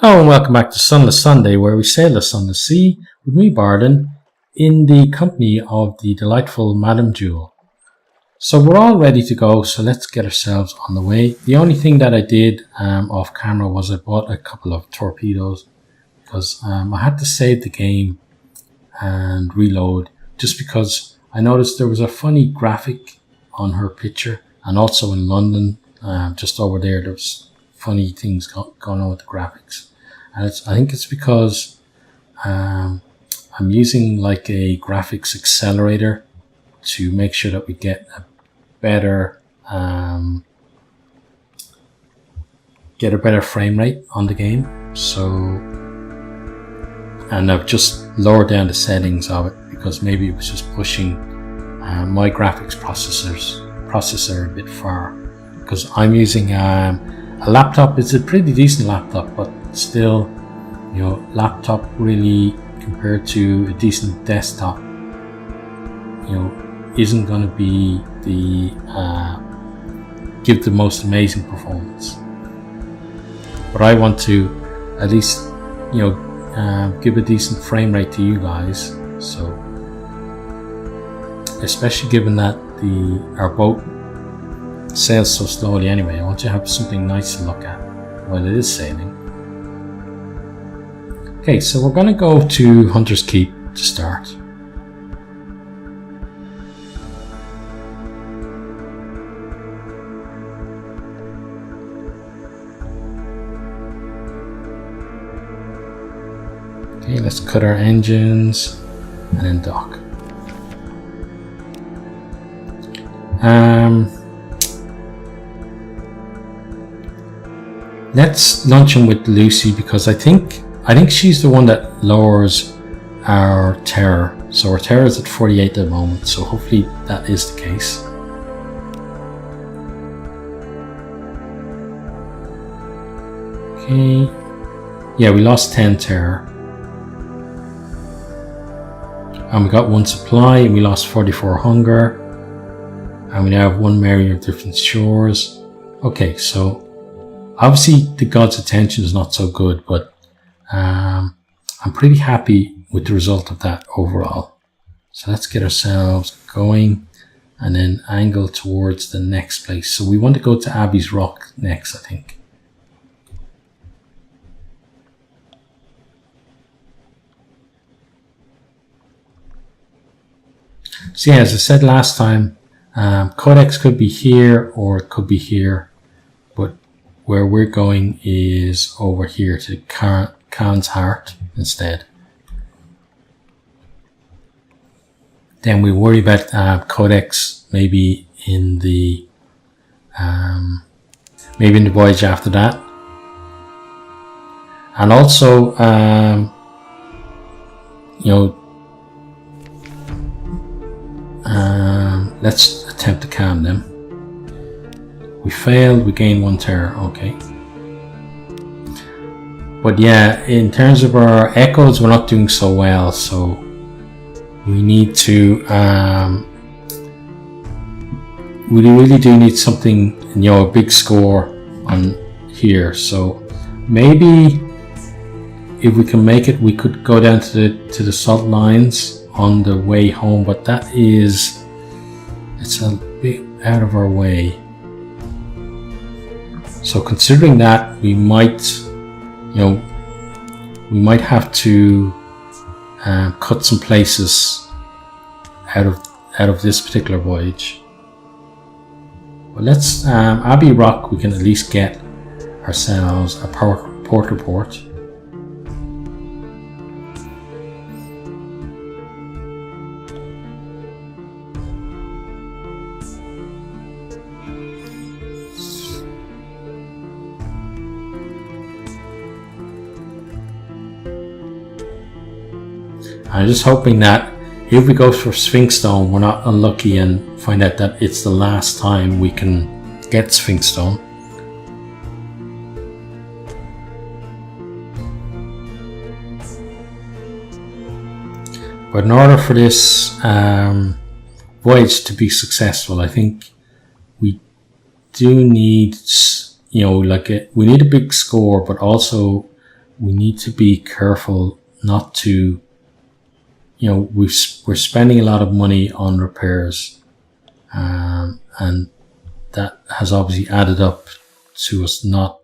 Hello and welcome back to Sunless Sunday, where we sail the Sunless Sea with me, Bardon, in the company of the delightful Madame Jewel. So we're all ready to go, so let's get ourselves on the way. The only thing that I did off camera was I bought a couple of torpedoes because I had to save the game and reload just because I noticed there was a funny graphic on her picture, and also in London, just over there was funny things going on with the graphics. And I think it's because I'm using like a graphics accelerator to make sure that we get a better frame rate on the game. So, and I've just lowered down the settings of it because maybe it was just pushing my graphics processor a bit far, because I'm using a laptop. It's a pretty decent laptop, but still, you know, laptop really compared to a decent desktop, you know, isn't going to be the give the most amazing performance. But I want to at least, you know, give a decent frame rate to you guys. So, especially given that our boat sails so slowly anyway, I want to have something nice to look at while it is sailing. Okay, so we're going to go to Hunter's Keep to start. Okay, let's cut our engines and then dock. Let's launch in with Lucy, because I think she's the one that lowers our terror. So our terror is at 48 at the moment, so hopefully that is the case. Okay, yeah, we lost 10 terror. And we got 1 supply, and we lost 44 hunger. And we now have 1 Mary of Different Shores. Okay, so obviously the God's Attention is not so good, but I'm pretty happy with the result of that overall. So let's get ourselves going and then angle towards the next place. So we want to go to Abbey's Rock next, I think. So yeah, as I said last time, Codex could be here or it could be here, but where we're going is over here to Khan's Heart instead. Then we worry about Codex maybe in the voyage after that. And also, you know, let's attempt to calm them. We failed, we gained 1 terror, okay. But yeah, in terms of our echoes, we're not doing so well, so we need to, we really do need something, you know, a big score on here. So maybe if we can make it, we could go down to the salt lines on the way home, but that is, it's a bit out of our way. So considering that, we might, you know, we might have to cut some places out of this particular voyage. But let's Abbey Rock, we can at least get ourselves a port report. I'm just hoping that if we go for Sphinx Stone, we're not unlucky and find out that it's the last time we can get Sphinx Stone. But in order for this voyage to be successful, I think we do need, you know, like we need a big score, but also we need to be careful not to, we're spending a lot of money on repairs, and that has obviously added up to us not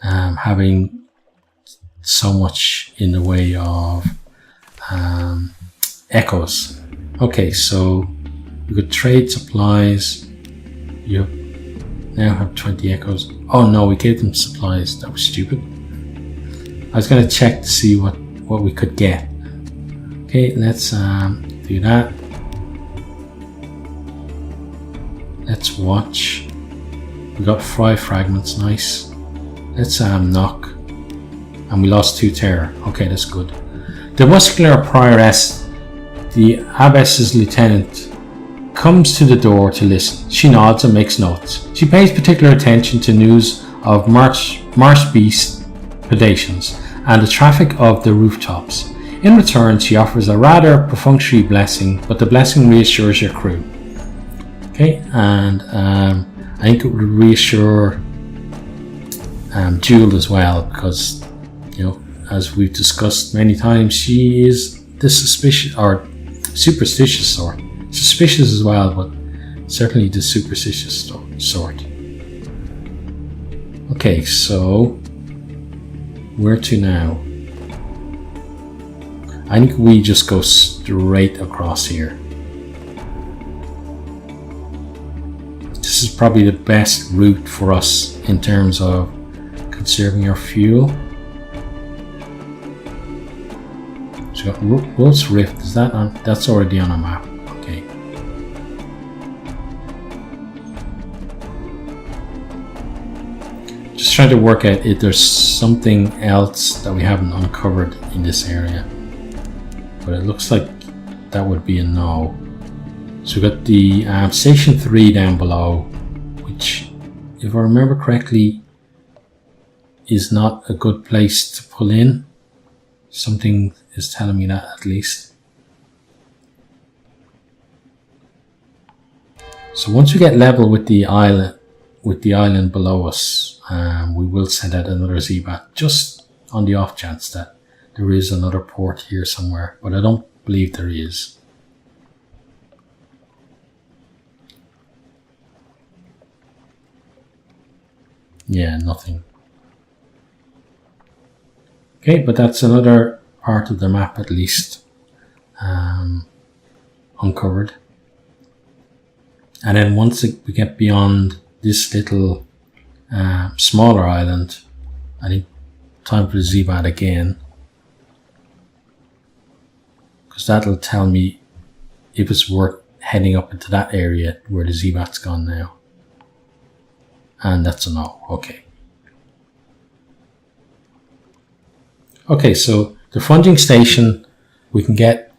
having so much in the way of echoes. Okay, so we could trade supplies. You now have 20 echoes. Oh no, we gave them supplies. That was stupid. I was going to check to see what we could get. Okay, let's do that. Let's watch. We got 5 fragments, nice. Let's knock. And we lost 2 terror. Okay, that's good. The muscular prioress, the abbess's lieutenant, comes to the door to listen. She nods and makes notes. She pays particular attention to news of marsh beast predations and the traffic of the rooftops. In return, she offers a rather perfunctory blessing, but the blessing reassures your crew. Okay, and I think it would reassure Jewel as well, because as we've discussed many times, she is the superstitious sort. Suspicious as well, but certainly the superstitious sort. Okay, so where to now? I think we just go straight across here. This is probably the best route for us in terms of conserving our fuel. So we got Wolf's Rift. Is that on? That's already on our map. Okay. Just trying to work out if there's something else that we haven't uncovered in this area. But it looks like that would be a no. So we've got the Station 3 down below, which, if I remember correctly, is not a good place to pull in. Something is telling me that, at least. So once we get level with the island below us, we will send out another Zebat, just on the off chance that there is another port here somewhere, but I don't believe there is. Yeah, nothing. Okay, but that's another part of the map at least uncovered. And then once we get beyond this little smaller island, I think time for the Zebat again, because that'll tell me if it's worth heading up into that area where the Zebat's gone now. And that's a no. Okay. Okay, so the funding station, we can get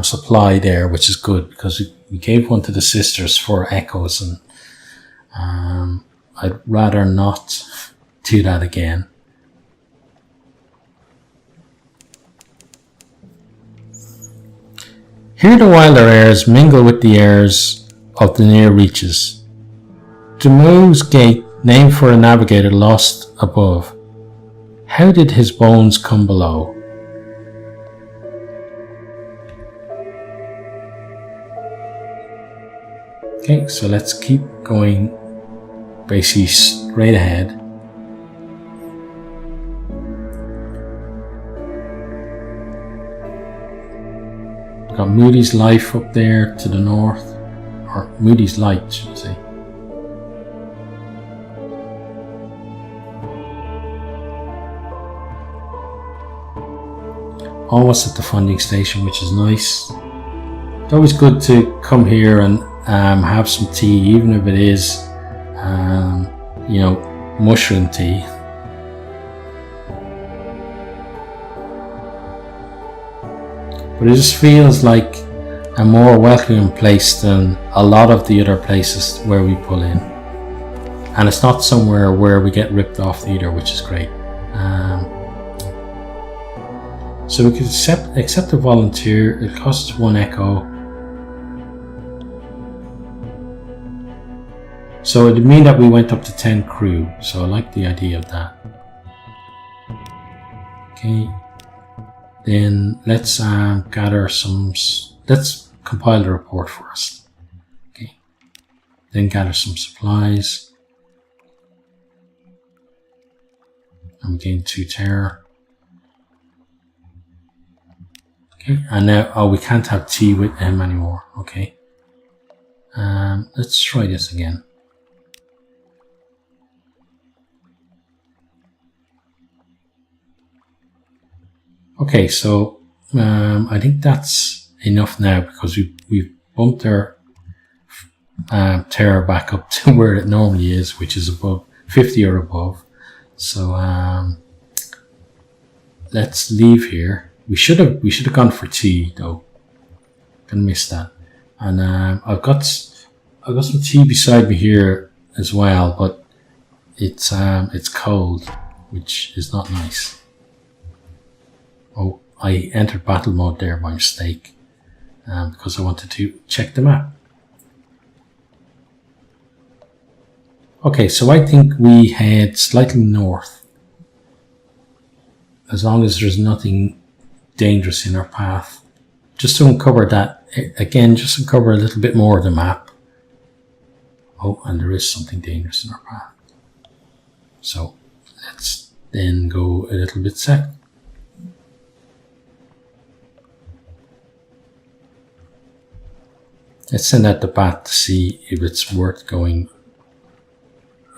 supply there, which is good, because we gave one to the sisters for echoes, and I'd rather not do that again. Here the wilder airs mingle with the airs of the near reaches. Demu's gate, named for a navigator lost above. How did his bones come below? Okay, so let's keep going basically straight ahead. Got Moody's Life up there to the north, or Moody's Light, should I say. Almost at the funding station, which is nice. It's always good to come here and have some tea, even if it is, mushroom tea. But it just feels like a more welcoming place than a lot of the other places where we pull in. And it's not somewhere where we get ripped off either, which is great. So we could accept a volunteer. It costs 1 echo. So it would mean that we went up to 10 crew. So I like the idea of that. Okay. Then let's gather some. Let's compile the report first. Okay. Then gather some supplies. And we gain 2 terror. Okay. And now, we can't have tea with him anymore. Okay. Let's try this again. Okay, so I think that's enough now because we've bumped our terror back up to where it normally is, which is above 50 or above. So let's leave here. We should have gone for tea though. Gonna miss that. And I've got some tea beside me here as well, but it's cold, which is not nice. Oh, I entered battle mode there by mistake because I wanted to check the map. Okay, so I think we head slightly north. As long as there's nothing dangerous in our path. Just to uncover that, again, just uncover a little bit more of the map. Oh, and there is something dangerous in our path. So let's then go a little bit south. Let's send out the bat to see if it's worth going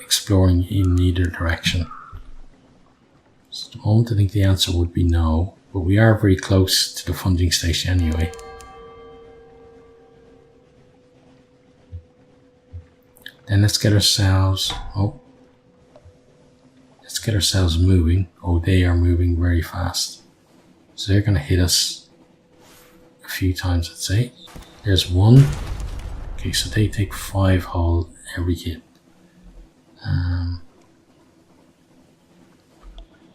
exploring in either direction. So at the moment I think the answer would be no, but we are very close to the funding station anyway. Then let's get ourselves moving. Oh, they are moving very fast. So they're going to hit us a few times, I'd say. There's one. Okay, so they take 5 hull every hit.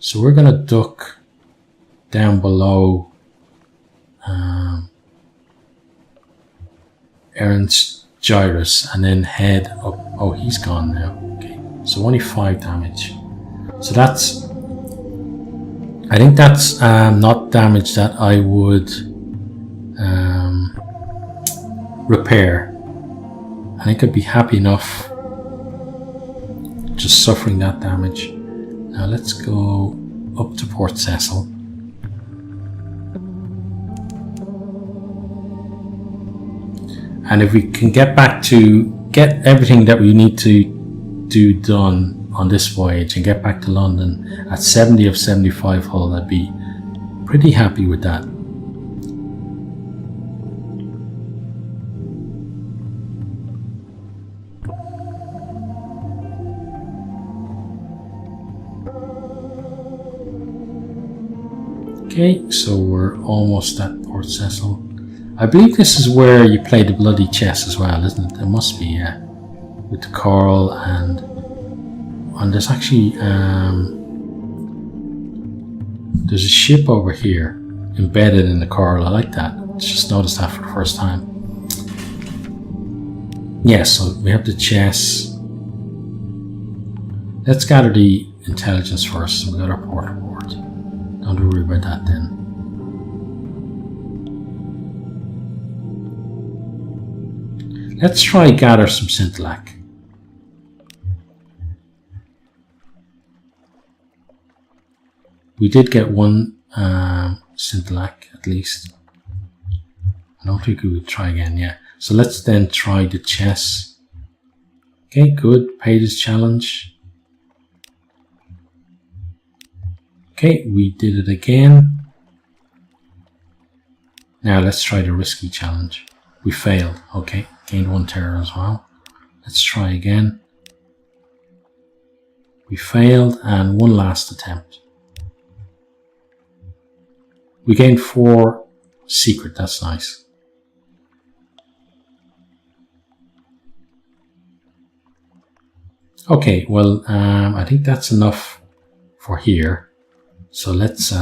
So we're going to duck down below Aaron's Gyrus and then head up. Oh, he's gone now. Okay, so only 5 damage. So that's, I think that's not damage that I would repair. I think I'd be happy enough just suffering that damage. Now let's go up to Port Cecil. And if we can get everything that we need to do done on this voyage and get back to London at 70 of 75 hull, I'd be pretty happy with that. Okay, so we're almost at Port Cecil. I believe this is where you play the bloody chess as well, isn't it? It must be, yeah. With the coral and there's actually there's a ship over here embedded in the coral. I like that. Just noticed that for the first time. Yeah, so we have the chess. Let's gather the intelligence first. So we got our port report. Don't worry about that then. Let's try gather some Scintillac. We did get one Scintillac at least. I don't think we would try again, yeah. So let's then try the chess. Okay, good. Paid his challenge. Okay, we did it again. Now let's try the risky challenge. We failed. Okay, gained 1 terror as well. Let's try again. We failed, and 1 last attempt. We gained 4 secret. That's nice. Okay, well, I think that's enough for here. So let's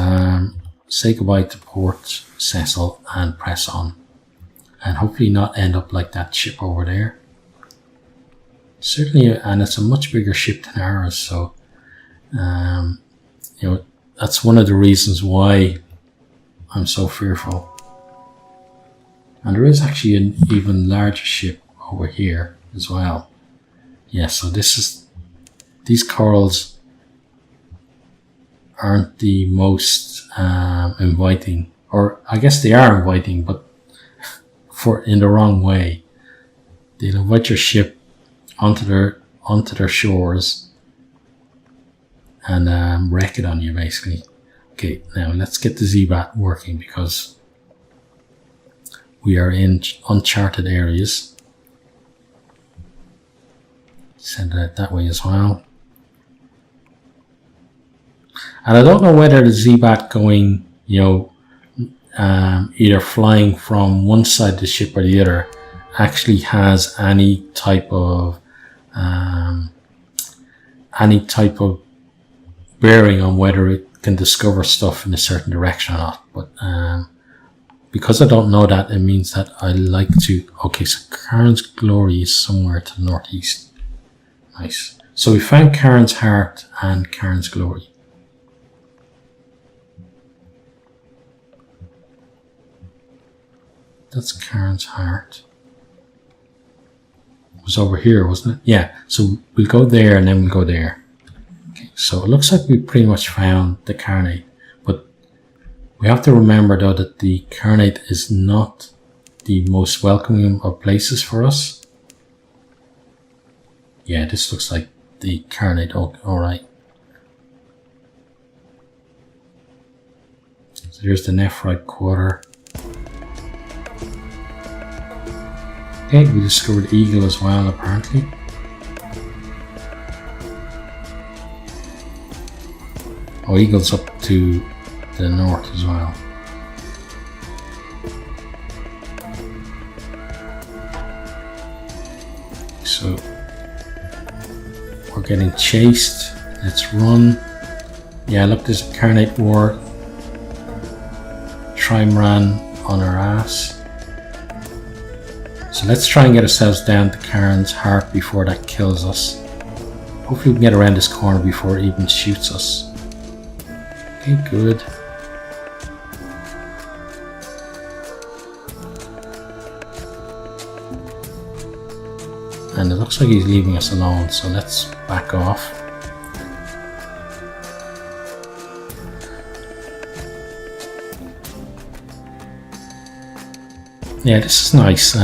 say goodbye to Port Cecil and press on. And hopefully not end up like that ship over there. Certainly, and it's a much bigger ship than ours, so you know, That's one of the reasons why I'm so fearful. And there is actually an even larger ship over here as well. Yeah, so these corals aren't the most inviting, or I guess they are inviting, but in the wrong way. They'll invite your ship onto their shores and wreck it on you, basically. Okay, now let's get the Z-Bat working, because we are in uncharted areas. Send it that way as well. And I don't know whether the Z-Bat going, either flying from one side of the ship or the other, actually has any type of bearing on whether it can discover stuff in a certain direction or not. But because I don't know that, it means that I like to... Okay, so Karen's Glory is somewhere to the northeast. Nice. So we found Karen's Heart and Karen's Glory. That's Karen's Heart. It was over here, wasn't it? Yeah, so we'll go there and then we'll go there. Okay, so it looks like we pretty much found the Carnate. But we have to remember, though, that the Carnate is not the most welcoming of places for us. Yeah, this looks like the Carnate. Oh, alright. So there's the Nephrite quarter. Okay, we discovered Eagle as well, apparently. Oh, Eagle's up to the north as well. So we're getting chased. Let's run. Yeah, look, there's a Carnate War. Trimaran on our ass. So let's try and get ourselves down to Karen's Heart before that kills us. Hopefully we can get around this corner before it even shoots us. Okay, good. And it looks like he's leaving us alone, so let's back off. Yeah, this is nice.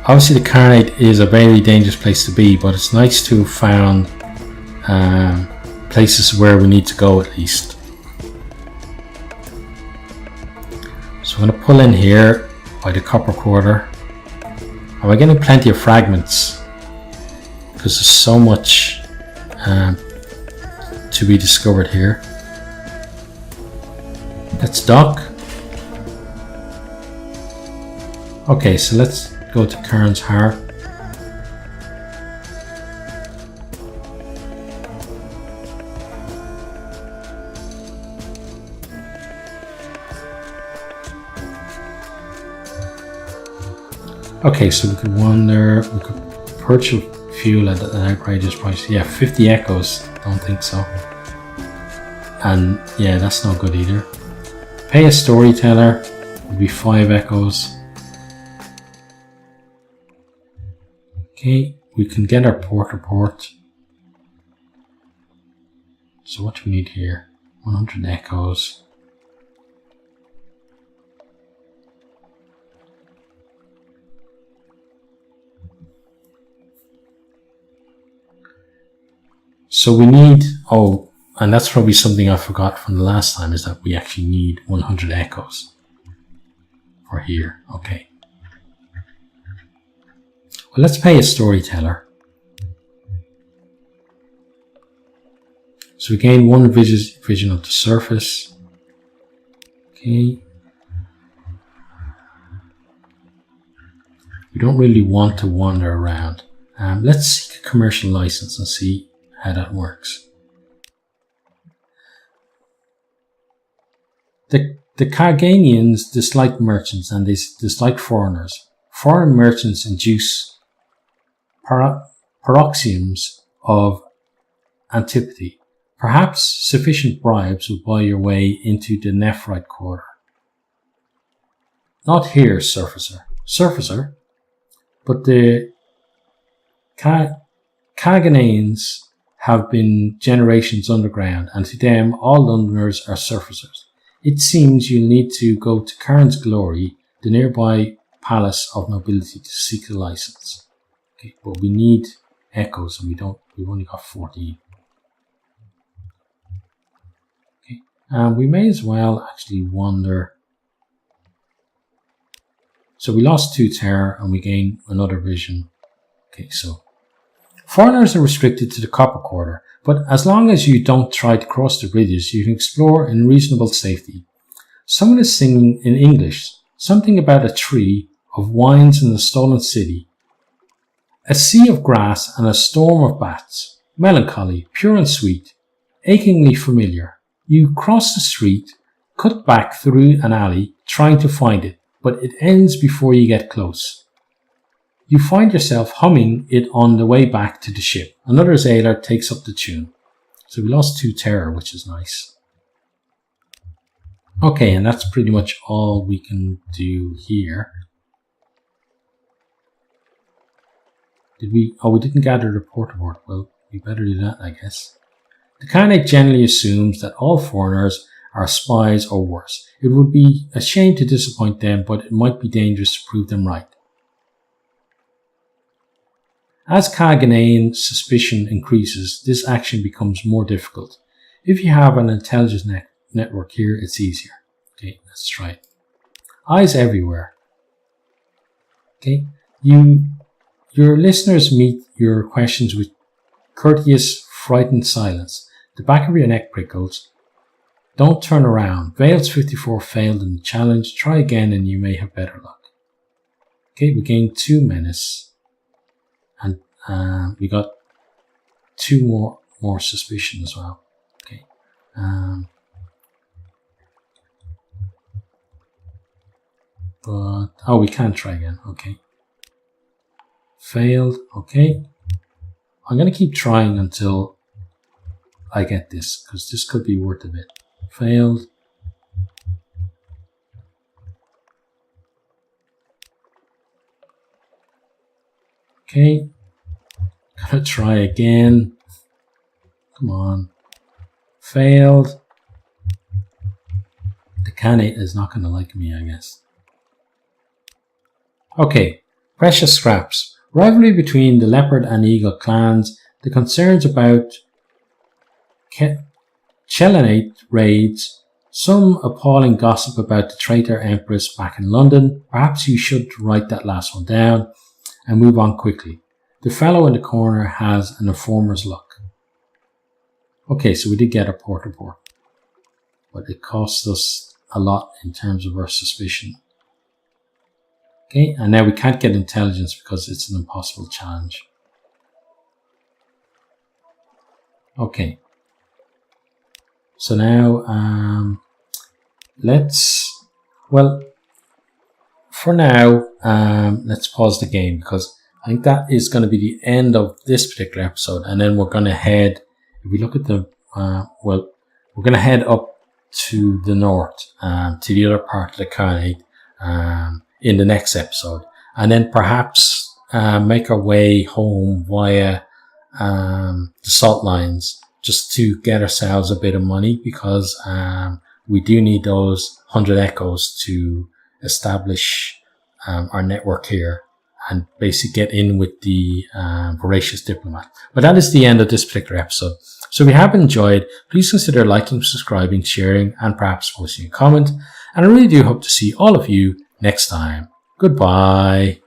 Obviously the Carnate is a very dangerous place to be, but it's nice to have found places where we need to go at least. So I'm going to pull in here by the copper quarter. And we're getting plenty of fragments because there's so much to be discovered here. Let's dock. Okay, so let's go to Karen's Heart. Okay, so we could wander, we could purchase fuel at an outrageous price. Yeah, 50 echoes, don't think so. And yeah, that's not good either. Pay a storyteller, would be 5 echoes. Okay, we can get our port report. So what do we need here? 100 echoes. So we need, oh, and that's probably something I forgot from the last time, is that we actually need 100 echoes for here. Okay. Well, let's pay a storyteller. So we gain 1 vision of the surface. Okay. We don't really want to wander around. Let's seek a commercial license and see how that works. The Carganians dislike merchants and they dislike foreigners. Foreign merchants induce paroxysms of antipathy. Perhaps sufficient bribes will buy your way into the Nephrite quarter. Not here, surfacer. Surfacer? But the Caganeans have been generations underground, and to them all Londoners are surfacers. It seems you'll need to go to Cairn's Glory, the nearby Palace of Nobility, to seek a license. Okay, but we need echoes, and we've only got 14. Okay, and we may as well actually wander. So we lost 2 terror and we gained another vision. Okay, so foreigners are restricted to the Copper Quarter, but as long as you don't try to cross the bridges, you can explore in reasonable safety. Someone is singing in English, something about a tree, of wines in the stolen city. A sea of grass and a storm of bats. Melancholy, pure and sweet, achingly familiar. You cross the street, cut back through an alley, trying to find it, but it ends before you get close. You find yourself humming it on the way back to the ship. Another sailor takes up the tune. So we lost 2 terror, which is nice. Okay, and that's pretty much all we can do here. We didn't gather the report aboard. Well, we better do that, I guess. The Khanate generally assumes that all foreigners are spies or worse. It would be a shame to disappoint them, but it might be dangerous to prove them right. As Caganean suspicion increases, this action becomes more difficult. If you have an intelligence network here, it's easier. Okay, let's try it. Eyes everywhere. Okay, your listeners meet your questions with courteous, frightened silence. The back of your neck prickles. Don't turn around. Vales 54 failed in the challenge. Try again and you may have better luck. Okay, we gained 2 menace. And we got 2 more suspicion as well. Okay. But we can't try again. Okay. Failed. Okay. I'm going to keep trying until I get this, because this could be worth a bit. Failed. Okay. Gotta try again. Come on. Failed. The Khanate is not going to like me, I guess. Okay. Precious scraps. Rivalry between the Leopard and Eagle clans. The concerns about Chelenate raids. Some appalling gossip about the traitor Empress back in London. Perhaps you should write that last one down and move on quickly. The fellow in the corner has an informer's luck. Okay, so we did get a port report, but it cost us a lot in terms of our suspicion. Okay, and now we can't get intelligence because it's an impossible challenge. Okay. So now, for now, let's pause the game because I think that is going to be the end of this particular episode. And then we're going to head, if we look at the, we're going to head up to the north, to the other part of the Khanate, in the next episode. And then perhaps, make our way home via, the salt lines, just to get ourselves a bit of money because we do need those 100 echoes to establish our network here and basically get in with the voracious diplomat. But that is the end of this particular episode. So if you have enjoyed, please consider liking, subscribing, sharing, and perhaps posting a comment. And I really do hope to see all of you next time. Goodbye.